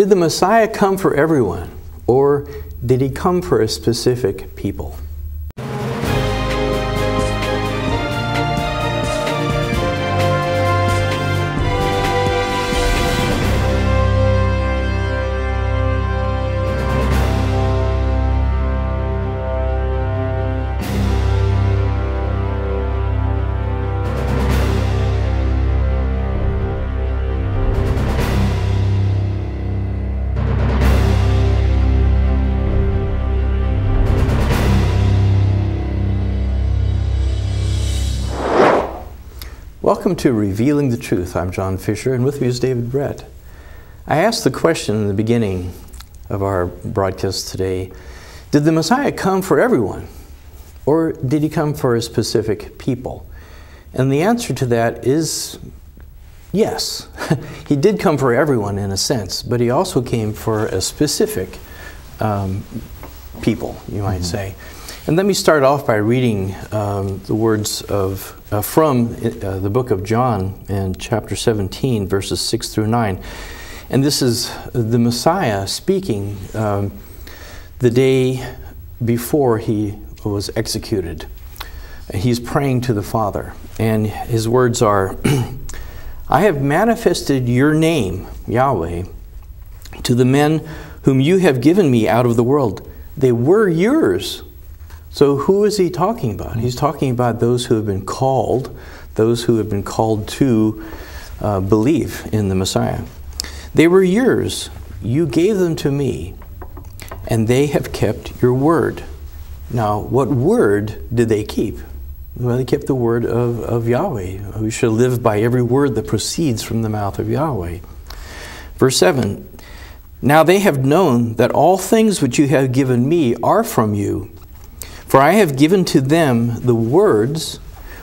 Did the Messiah come for everyone, or did he come for a specific people? Welcome to Revealing the Truth. I'm John Fisher, and with me is David Brett. I asked the question in the beginning of our broadcast today, did the Messiah come for everyone, or did he come for a specific people? And the answer to that is yes. He did come for everyone in a sense, but he also came for a specific people, you might say. And let me start off by reading the words from the book of John in chapter 17, verses 6 through 9. And this is the Messiah speaking the day before he was executed. He's praying to the Father, and his words are, I have manifested your name, Yahweh, to the men whom you have given me out of the world. They were yours. So who is he talking about? He's talking about those who have been called, those who have been called to believe in the Messiah. They were yours. You gave them to me, and they have kept your word. Now, what word did they keep? Well, they kept the word of Yahweh. We should live by every word that proceeds from the mouth of Yahweh. Verse 7, now they have known that all things which you have given me are from you. For I have given to them the words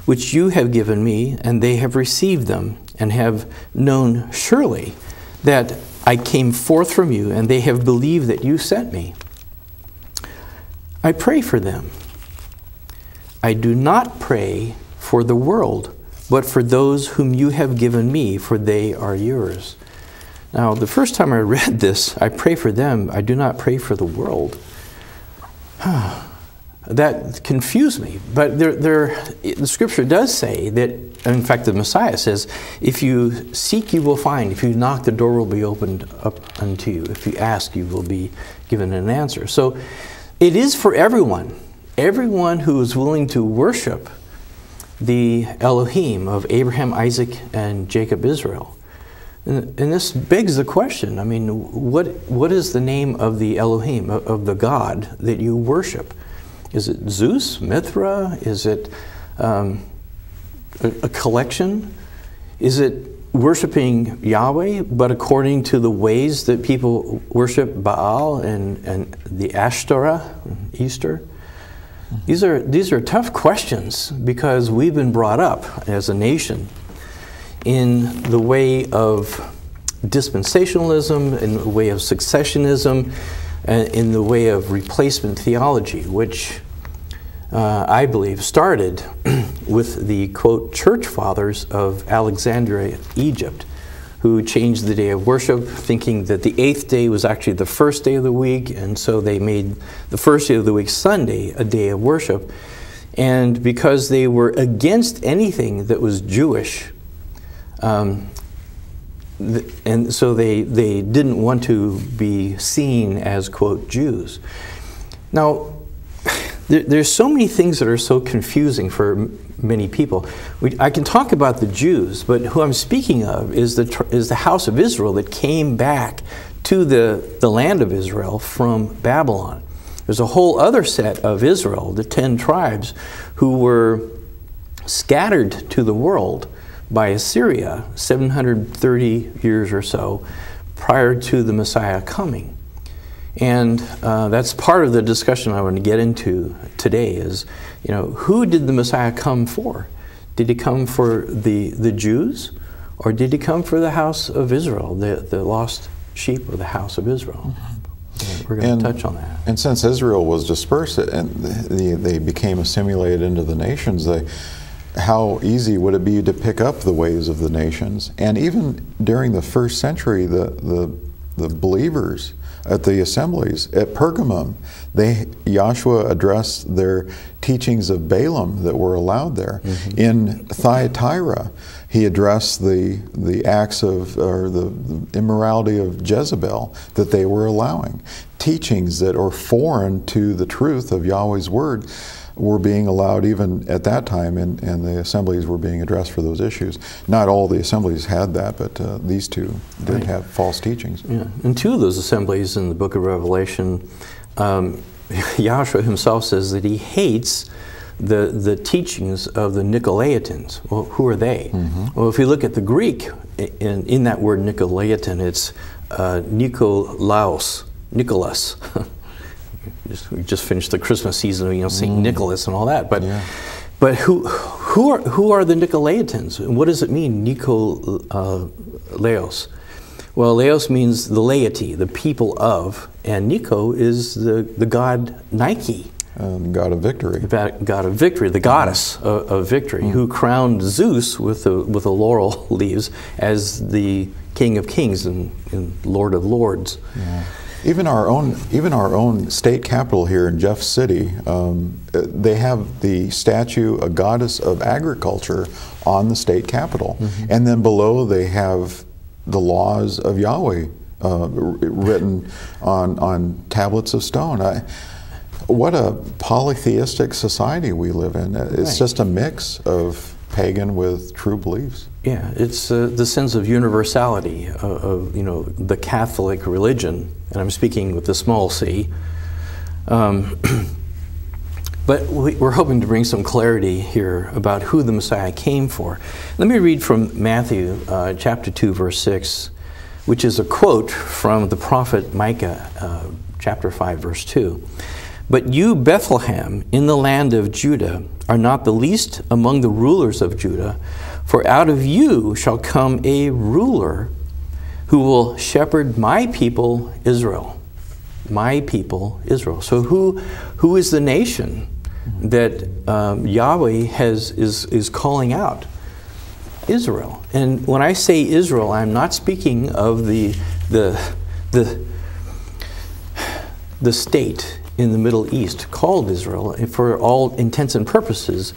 which you have given me, and they have received them, and have known surely that I came forth from you, and they have believed that you sent me. I pray for them. I do not pray for the world, but for those whom you have given me, for they are yours. Now, the first time I read this, I pray for them, I do not pray for the world. That confused me, but the scripture does say that, in fact the Messiah says, if you seek you will find, if you knock the door will be opened up unto you, if you ask you will be given an answer. So it is for everyone who is willing to worship the Elohim of Abraham, Isaac, and Jacob, Israel. And this begs the question, I mean, what is the name of the Elohim, of the God that you worship? Is it Zeus, Mithra? Is it a collection? Is it worshiping Yahweh, but according to the ways that people worship Baal and the Ashtoreth, Easter? These are tough questions, because we've been brought up as a nation in the way of dispensationalism, in the way of successionism, in the way of replacement theology, which I believe started with the, quote, church fathers of Alexandria, Egypt, who changed the day of worship, thinking that the 8th day was actually the first day of the week, and so they made the first day of the week, Sunday, a day of worship. And because they were against anything that was Jewish, and so they didn't want to be seen as, quote, Jews. Now, there's so many things that are so confusing for many people. I can talk about the Jews, but who I'm speaking of is the house of Israel that came back to the land of Israel from Babylon. There's a whole other set of Israel, the 10 tribes, who were scattered to the world by Assyria 730 years or so prior to the Messiah coming. And that's part of the discussion I want to get into today is, you know, who did the Messiah come for? Did he come for the Jews, or did he come for the house of Israel, the lost sheep of the house of Israel? We're going to touch on that. And since Israel was dispersed and they became assimilated into the nations, how easy would it be to pick up the ways of the nations? And even during the first century, the the believers at the assemblies. At Pergamum, Yahshua addressed their teachings of Balaam that were allowed there. Mm-hmm. In Thyatira, he addressed the acts of, or the immorality of Jezebel that they were allowing. Teachings that are foreign to the truth of Yahweh's word were being allowed even at that time, and the assemblies were being addressed for those issues. Not all the assemblies had that, but these two did have false teachings. Yeah, and two of those assemblies in the book of Revelation, Yahshua himself says that he hates the teachings of the Nicolaitans. Well, who are they? Mm-hmm. Well, if you look at the Greek, in that word Nicolaitan, it's Nikolaos, Nicholas. We just finished the Christmas season, you know, St. Nicholas and all that. But but who are the Nicolaitans? And what does it mean, Nikolaos? Well, Laos means the laity, the people of, and Nico is the god Nike. God of victory. God of victory, the goddess of victory, who crowned Zeus with the laurel leaves as the King of Kings and Lord of Lords. Yeah. Even our own state capital here in Jeff City, they have the statue, a goddess of agriculture, on the state capitol, and then below they have the laws of Yahweh written on tablets of stone. What a polytheistic society we live in. It's just a mix of pagan with true beliefs. Yeah, it's the sense of universality of the Catholic religion, and I'm speaking with the small c. But we're hoping to bring some clarity here about who the Messiah came for. Let me read from Matthew chapter 2, verse 6, which is a quote from the prophet Micah, chapter 5, verse 2. But you, Bethlehem, in the land of Judah, are not the least among the rulers of Judah, for out of you shall come a ruler who will shepherd my people Israel. My people Israel. So who is the nation that Yahweh is calling out? Israel. And when I say Israel, I'm not speaking of the state in the Middle East called Israel. For all intents and purposes,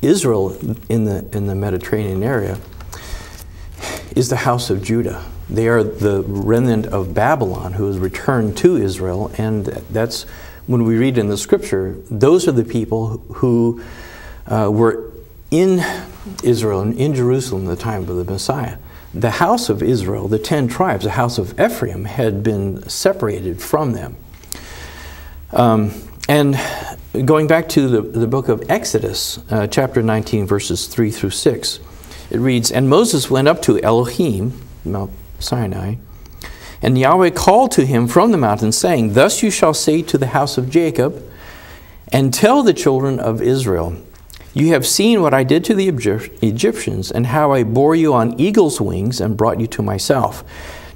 Israel in the Mediterranean area is the house of Judah. They are the remnant of Babylon who has returned to Israel, and that's when we read in the scripture, those are the people who were in Israel and in Jerusalem at the time of the Messiah. The house of Israel, the 10 tribes, the house of Ephraim, had been separated from them. And going back to the book of Exodus, chapter 19, verses 3 through 6, it reads, And Moses went up to Elohim, Mount Sinai, and Yahweh called to him from the mountain, saying, Thus you shall say to the house of Jacob, and tell the children of Israel, You have seen what I did to the Egyptians, and how I bore you on eagle's wings and brought you to myself.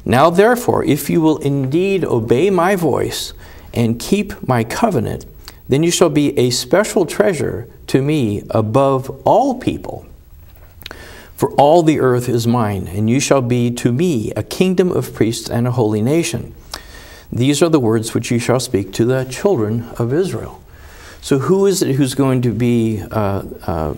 Now therefore, if you will indeed obey my voice, and keep my covenant, then you shall be a special treasure to me above all people. For all the earth is mine, and you shall be to me a kingdom of priests and a holy nation. These are the words which you shall speak to the children of Israel. So who is it who's going to be a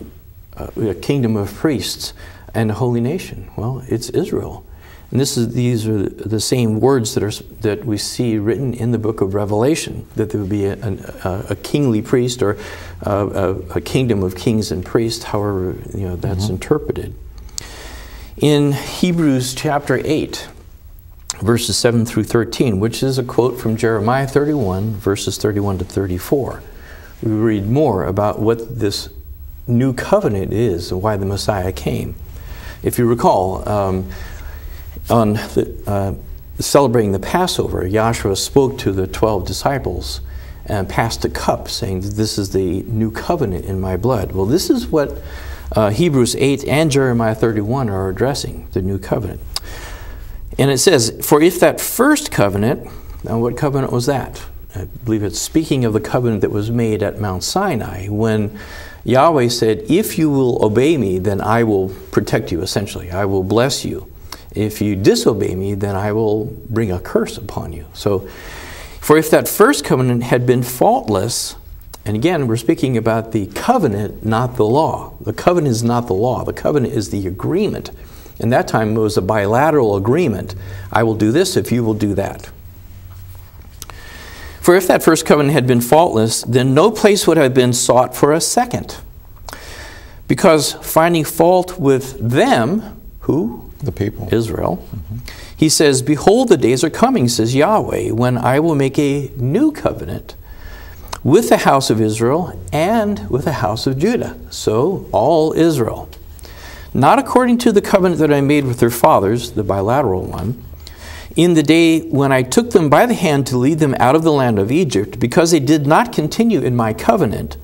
kingdom of priests and a holy nation? Well, it's Israel. And these are the same words that we see written in the book of Revelation, that there would be a kingly priest or a kingdom of kings and priests, however that's interpreted. In Hebrews chapter 8, verses 7 through 13, which is a quote from Jeremiah 31, verses 31 to 34, we read more about what this new covenant is and why the Messiah came. If you recall, on celebrating the Passover, Yahshua spoke to the 12 disciples and passed a cup, saying, This is the new covenant in my blood. Well, this is what Hebrews 8 and Jeremiah 31 are addressing, the new covenant. And it says, For if that first covenant, now what covenant was that? I believe it's speaking of the covenant that was made at Mount Sinai, when Yahweh said, If you will obey me, then I will protect you, essentially. I will bless you. If you disobey me, then I will bring a curse upon you. So, for if that first covenant had been faultless, and again, we're speaking about the covenant, not the law. The covenant is not the law. The covenant is the agreement. In that time, it was a bilateral agreement. I will do this if you will do that. For if that first covenant had been faultless, then no place would have been sought for a second. Because finding fault with them, who? The people. Israel. He says, behold, the days are coming, says Yahweh, when I will make a new covenant with the house of Israel and with the house of Judah. So, all Israel. Not according to the covenant that I made with their fathers, the bilateral one, in the day when I took them by the hand to lead them out of the land of Egypt, because they did not continue in my covenant,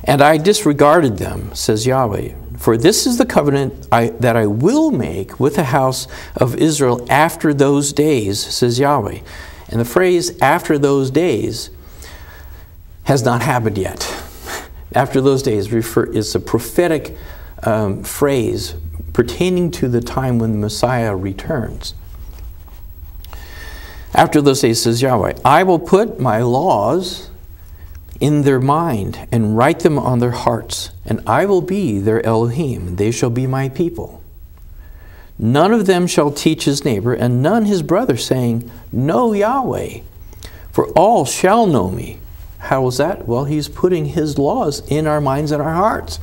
and I disregarded them, says Yahweh. For this is the covenant that I will make with the house of Israel after those days, says Yahweh. And the phrase, after those days, has not happened yet. After those days is a prophetic phrase pertaining to the time when the Messiah returns. After those days, says Yahweh, I will put my laws in their mind and write them on their hearts, and I will be their Elohim, and they shall be my people. None of them shall teach his neighbor, and none his brother, saying, Know Yahweh, for all shall know me. How is that? Well, he's putting his laws in our minds and our hearts.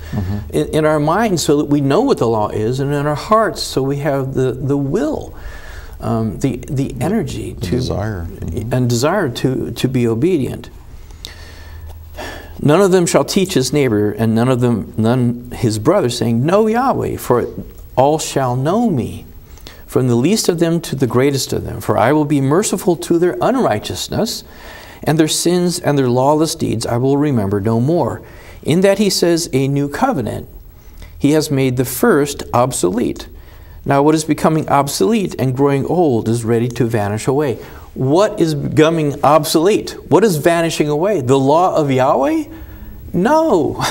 In our minds so that we know what the law is, and in our hearts so we have the will, the energy, the desire. And desire to be obedient. None of them shall teach his neighbor, and none his brother, saying, Know Yahweh, for all shall know me, from the least of them to the greatest of them. For I will be merciful to their unrighteousness, and their sins and their lawless deeds I will remember no more. In that he says, a new covenant, he has made the first obsolete. Now what is becoming obsolete and growing old is ready to vanish away. What is becoming obsolete? What is vanishing away? The law of Yahweh? No.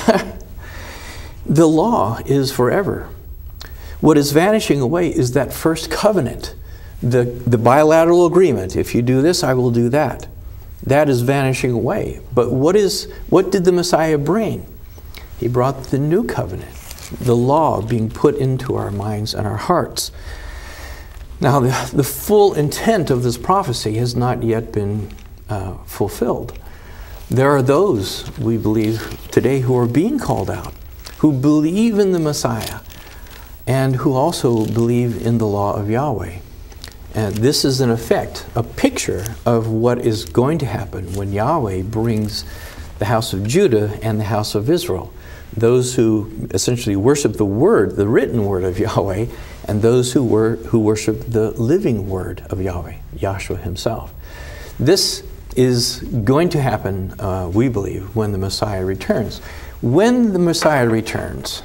The law is forever. What is vanishing away is that first covenant, the bilateral agreement. If you do this, I will do that. That is vanishing away. But what did the Messiah bring? He brought the new covenant, the law being put into our minds and our hearts. Now, the full intent of this prophecy has not yet been fulfilled. There are those, we believe, today who are being called out, who believe in the Messiah, and who also believe in the law of Yahweh. And this is, in effect, a picture of what is going to happen when Yahweh brings the house of Judah and the house of Israel. Those who essentially worship the word, the written word of Yahweh, and those who worship the living word of Yahweh, Yahshua himself. This is going to happen, we believe, when the Messiah returns. When the Messiah returns,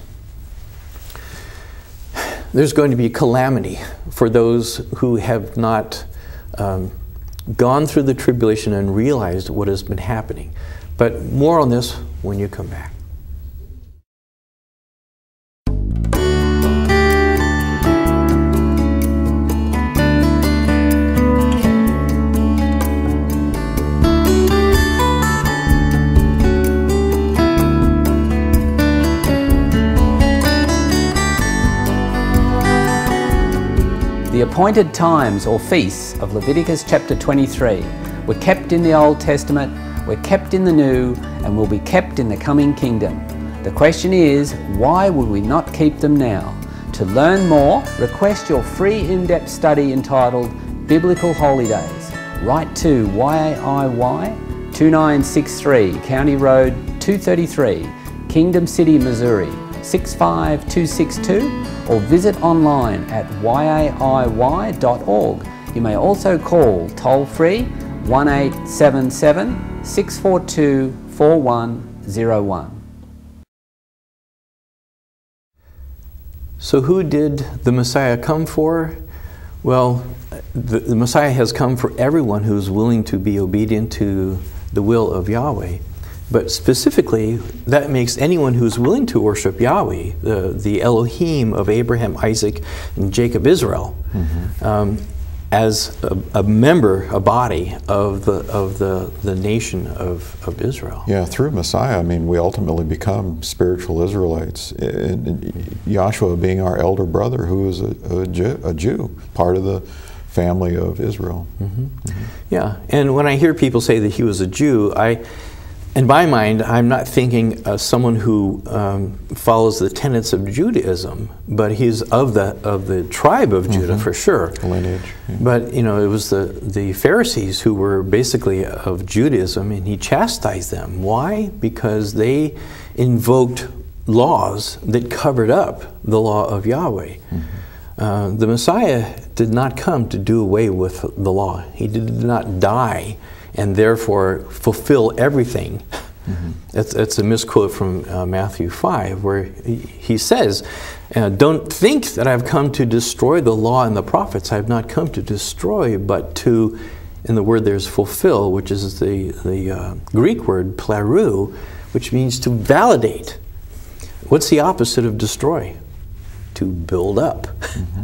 there's going to be calamity for those who have not gone through the tribulation and realized what has been happening. But more on this when you come back. The appointed times or feasts of Leviticus chapter 23 were kept in the Old Testament, were kept in the New, and will be kept in the coming kingdom. The question is, why would we not keep them now? To learn more, request your free in-depth study entitled Biblical Holy Days. Write to YAIY 2963 County Road 233, Kingdom City, Missouri 65262, or visit online at yaiy.org. You may also call toll-free 1-877-642-4101. So who did the Messiah come for? Well, the Messiah has come for everyone who is willing to be obedient to the will of Yahweh. But specifically, that makes anyone who's willing to worship Yahweh, the Elohim of Abraham, Isaac, and Jacob, Israel, as a member, a body of the nation of Israel. Yeah, through Messiah, I mean, we ultimately become spiritual Israelites. And Yahshua being our elder brother, who is a Jew, part of the family of Israel. Yeah, and when I hear people say that he was a Jew, in my mind, I'm not thinking of someone who follows the tenets of Judaism, but he's of the tribe of Judah for sure. Lineage. Yeah. But you know, it was the Pharisees who were basically of Judaism, and he chastised them. Why? Because they invoked laws that covered up the law of Yahweh. The Messiah did not come to do away with the law. He did not die and therefore fulfill everything. That's a misquote from Matthew 5, where he says, don't think that I've come to destroy the law and the prophets. I have not come to destroy, but to, in the word there's fulfill, which is the Greek word plerou, which means to validate. What's the opposite of destroy? To build up.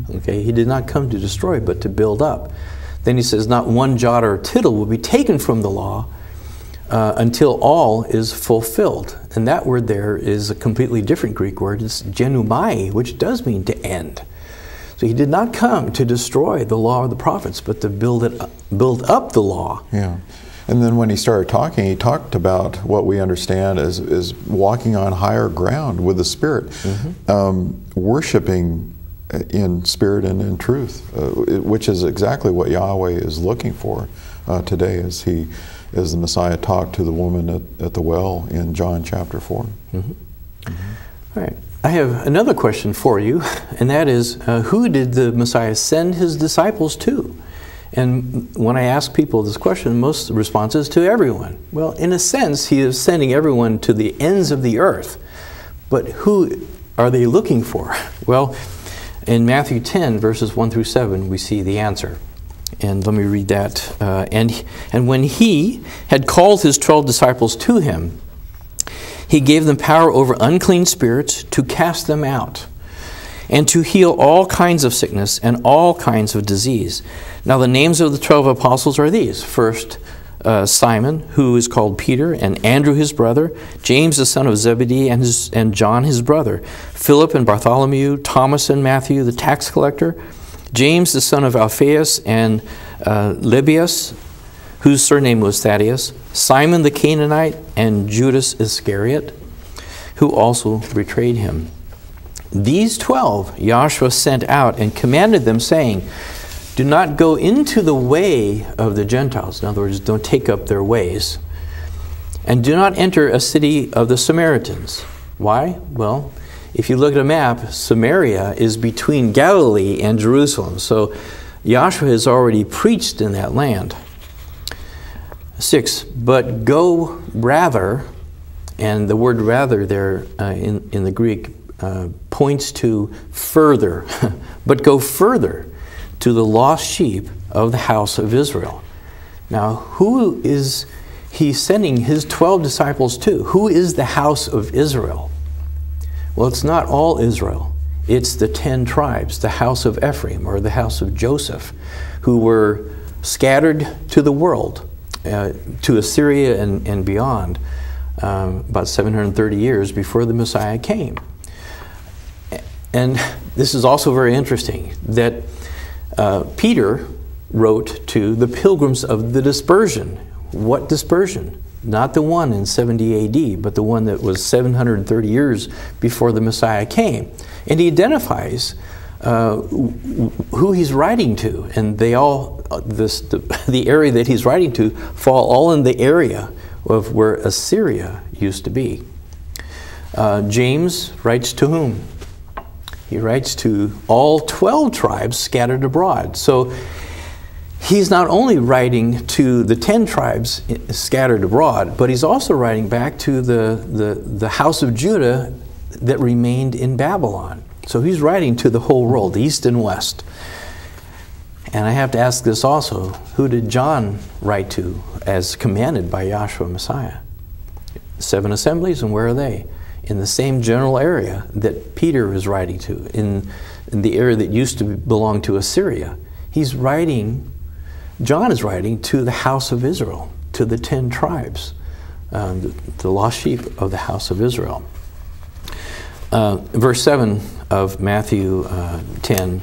Okay, he did not come to destroy, but to build up. Then he says, not one jot or tittle will be taken from the law until all is fulfilled. And that word there is a completely different Greek word. It's genumai, which does mean to end. So he did not come to destroy the law of the prophets, but to build up the law. Yeah. And then when he started talking, he talked about what we understand as walking on higher ground with the Spirit, worshiping in spirit and in truth, which is exactly what Yahweh is looking for today as the Messiah talked to the woman at the well in John chapter 4. All right. I have another question for you, and that is, who did the Messiah send his disciples to? And when I ask people this question, most responses to everyone. Well, in a sense, he is sending everyone to the ends of the earth. But who are they looking for? Well, in Matthew 10, verses 1 through 7, we see the answer. And let me read that. And when he had called his 12 disciples to him, he gave them power over unclean spirits to cast them out, and to heal all kinds of sickness and all kinds of disease. Now the names of the 12 apostles are these. First, Simon, who is called Peter, and Andrew his brother, James the son of Zebedee, and John his brother, Philip and Bartholomew, Thomas and Matthew the tax collector, James the son of Alphaeus, and Lebbaeus, whose surname was Thaddeus, Simon the Canaanite, and Judas Iscariot, who also betrayed him. These 12 Yahshua sent out and commanded them, saying, do not go into the way of the Gentiles. In other words, don't take up their ways. And do not enter a city of the Samaritans. Why? Well, if you look at a map, Samaria is between Galilee and Jerusalem. So Yahshua has already preached in that land. 6, but go rather, and the word rather there in the Greek points to further, but go further to the lost sheep of the house of Israel. Now, who is he sending his 12 disciples to? Who is the house of Israel? Well, it's not all Israel. It's the 10 tribes, the house of Ephraim or the house of Joseph, who were scattered to the world, to Assyria and beyond, about 730 years before the Messiah came. And this is also very interesting that Peter wrote to the pilgrims of the dispersion. What dispersion? Not the one in 70 AD, but the one that was 730 years before the Messiah came. And he identifies who he's writing to, and they all, the area that he's writing to, fall all in the area of where Assyria used to be. James writes to whom? He writes to all 12 tribes scattered abroad. So he's not only writing to the 10 tribes scattered abroad, but he's also writing back to the house of Judah that remained in Babylon. So he's writing to the whole world, east and west. And I have to ask this also, who did John write to as commanded by Yahshua Messiah? 7 assemblies, and where are they? In the same general area that Peter is writing to, in the area that used to belong to Assyria. John is writing to the house of Israel, to the 10 tribes, the lost sheep of the house of Israel. Verse 7 of Matthew 10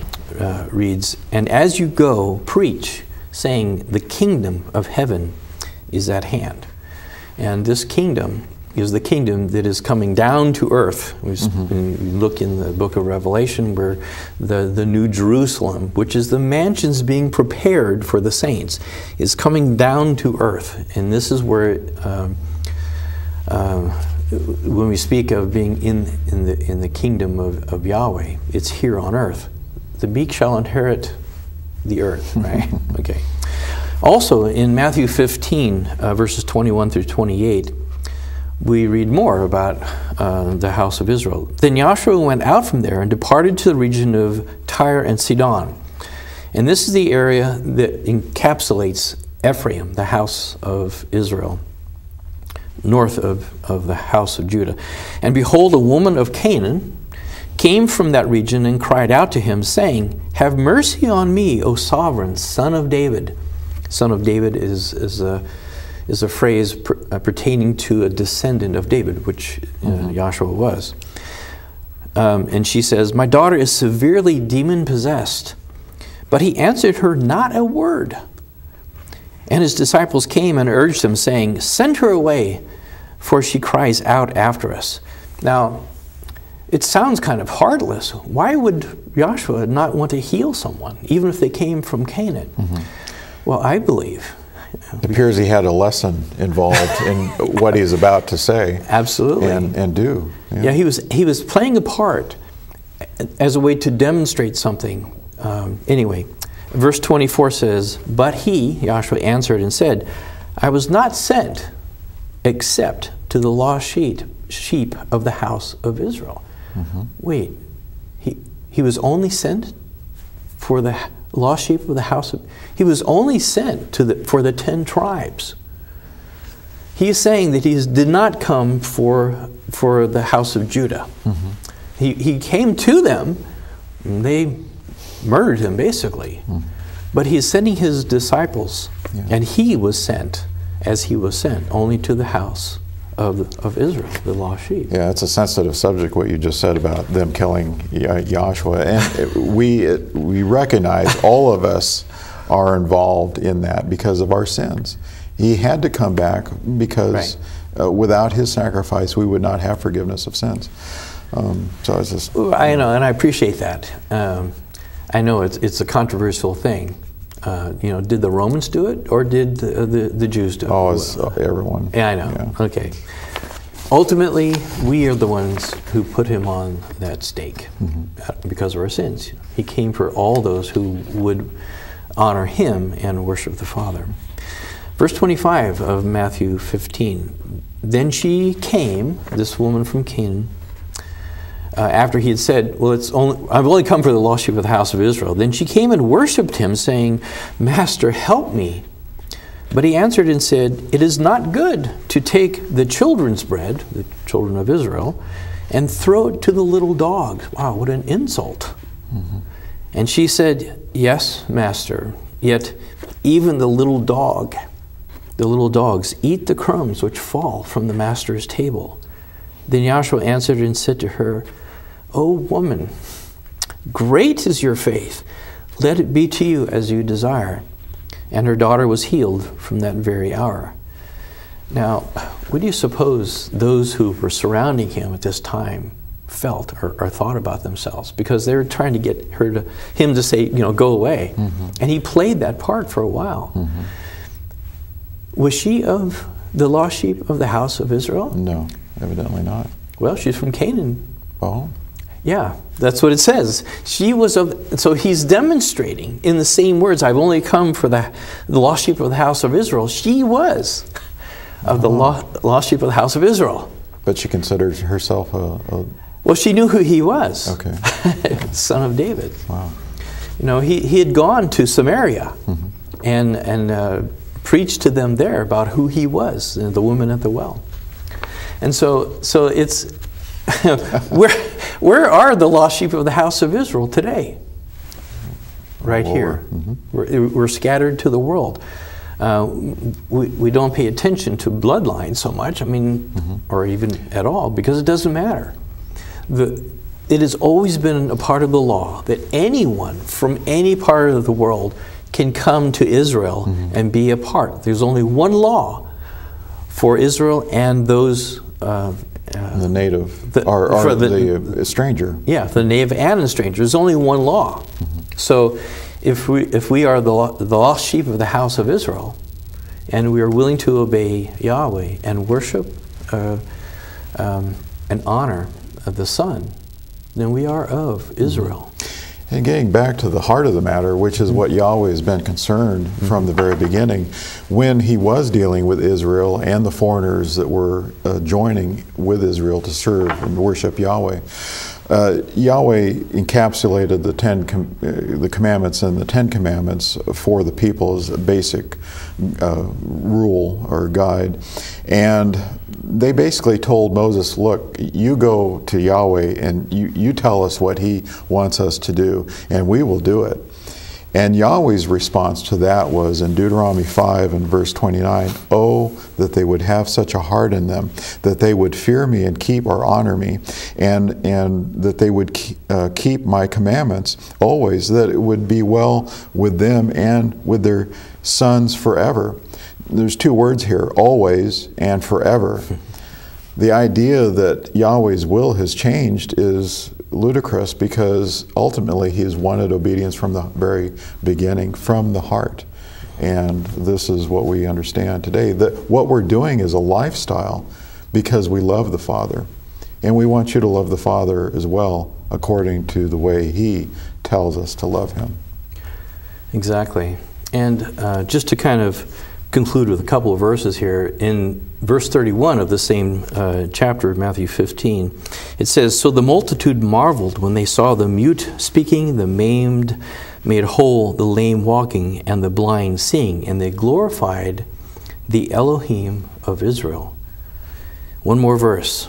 reads, "And as you go, preach, saying, the kingdom of heaven is at hand." And this kingdom is the kingdom that is coming down to earth. We look in the book of Revelation where the New Jerusalem, which is the mansions being prepared for the saints, is coming down to earth. And this is where, when we speak of being in the kingdom of Yahweh, it's here on earth. The meek shall inherit the earth, right? Okay. Also, in Matthew 15, verses 21 through 28, we read more about the house of Israel. "Then Yahshua went out from there and departed to the region of Tyre and Sidon." And this is the area that encapsulates Ephraim, the house of Israel, north of the house of Judah. "And behold, a woman of Canaan came from that region and cried out to him, saying, 'Have mercy on me, O sovereign son of David.'" Son of David is a phrase pertaining to a descendant of David, which Yahshua was. And she says, "My daughter is severely demon-possessed." But he answered her not a word. And his disciples came and urged him, saying, "Send her away, for she cries out after us." Now, it sounds kind of heartless. Why would Yahshua not want to heal someone, even if they came from Canaan? Well, I believe it appears he had a lesson involved in what he's about to say. Absolutely. And do. Yeah, he was playing a part as a way to demonstrate something. Anyway, verse 24 says, "But he," Yahshua, "answered and said, I was not sent except to the lost sheep of the house of Israel." Wait, he was only sent for the lost sheep of the house of... He was only sent for the 10 tribes. He is saying that he did not come for the house of Judah. He came to them, and they murdered him, basically. But he is sending his disciples, and he was sent, as he was sent, only to the house of Israel, the lost sheep. Yeah, it's a sensitive subject, what you just said about them killing Yahshua. And we recognize all of us are involved in that because of our sins. He had to come back because without his sacrifice, we would not have forgiveness of sins. So it's just... I know, and I appreciate that. I know it's a controversial thing. Did the Romans do it, or did the Jews do it? Oh, it's everyone. Yeah, I know. Yeah. Okay. Ultimately, we are the ones who put him on that stake because of our sins. He came for all those who would honor him and worship the Father. Verse 25 of Matthew 15. "Then she came," this woman from Canaan, after he had said, "Well, I've only come for the lost sheep of the house of Israel." Then she came and worshipped him, saying, "Master, help me." But he answered and said, "It is not good to take the children's bread," the children of Israel, "and throw it to the little dogs." Wow, what an insult. And she said, "Yes, Master, yet even the little dogs eat the crumbs which fall from the master's table." Then Yahshua answered and said to her, "O woman, great is your faith. Let it be to you as you desire." And her daughter was healed from that very hour. Now, what do you suppose those who were surrounding him at this time felt or thought about themselves? Because they were trying to get him to say, go away. And he played that part for a while. Was she of the lost sheep of the house of Israel? No, evidently not. Well, she's from Canaan. Oh. Yeah, that's what it says. She was of... So he's demonstrating in the same words, "I've only come for the lost sheep of the house of Israel." She was of the lost sheep of the house of Israel. But she considered herself a... Well, she knew who he was. Okay. Son of David. Wow. He had gone to Samaria and preached to them there about who he was, the woman at the well. And so it's, where are the lost sheep of the house of Israel today? Right here. We're scattered to the world. We don't pay attention to bloodline so much, I mean, or even at all, because it doesn't matter. It has always been a part of the law that anyone from any part of the world can come to Israel and be a part. There's only one law for Israel and those the native, or the stranger. Yeah, the native and the stranger. There's only one law. So if we are the lost sheep of the house of Israel, and we are willing to obey Yahweh and worship and honor the Son, then we are of Israel. And getting back to the heart of the matter, which is what Yahweh has been concerned from the very beginning, when he was dealing with Israel and the foreigners that were joining with Israel to serve and worship Yahweh, Yahweh encapsulated the commandments in the Ten Commandments for the people as a basic rule or guide. And they basically told Moses, look, you go to Yahweh and you tell us what he wants us to do, and we will do it. And Yahweh's response to that was in Deuteronomy 5 and verse 29, "Oh, that they would have such a heart in them, that they would fear me and keep or honor me, and that they would keep my commandments always, that it would be well with them and with their sons forever." There's two words here, always and forever. The idea that Yahweh's will has changed is ludicrous, because ultimately he has wanted obedience from the very beginning, from the heart. And this is what we understand today, that what we're doing is a lifestyle because we love the Father. And we want you to love the Father as well, according to the way he tells us to love him. Exactly. And just to kind of conclude with a couple of verses here, in verse 31 of the same chapter of Matthew 15, it says, "So the multitude marveled when they saw the mute speaking, the maimed made whole, the lame walking, and the blind seeing, and they glorified the Elohim of Israel." One more verse.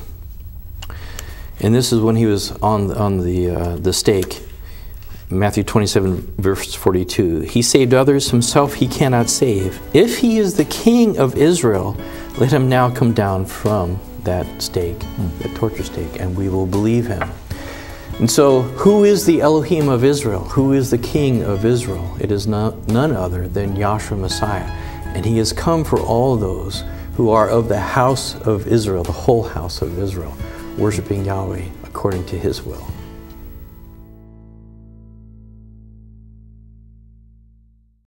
And this is when he was on the stake. Matthew 27, verse 42. "He saved others, himself he cannot save. If he is the King of Israel, let him now come down from that stake, that torture stake, and we will believe him." And so, who is the Elohim of Israel? Who is the King of Israel? It is none other than Yahshua Messiah. And he has come for all those who are of the house of Israel, the whole house of Israel, worshiping Yahweh according to his will.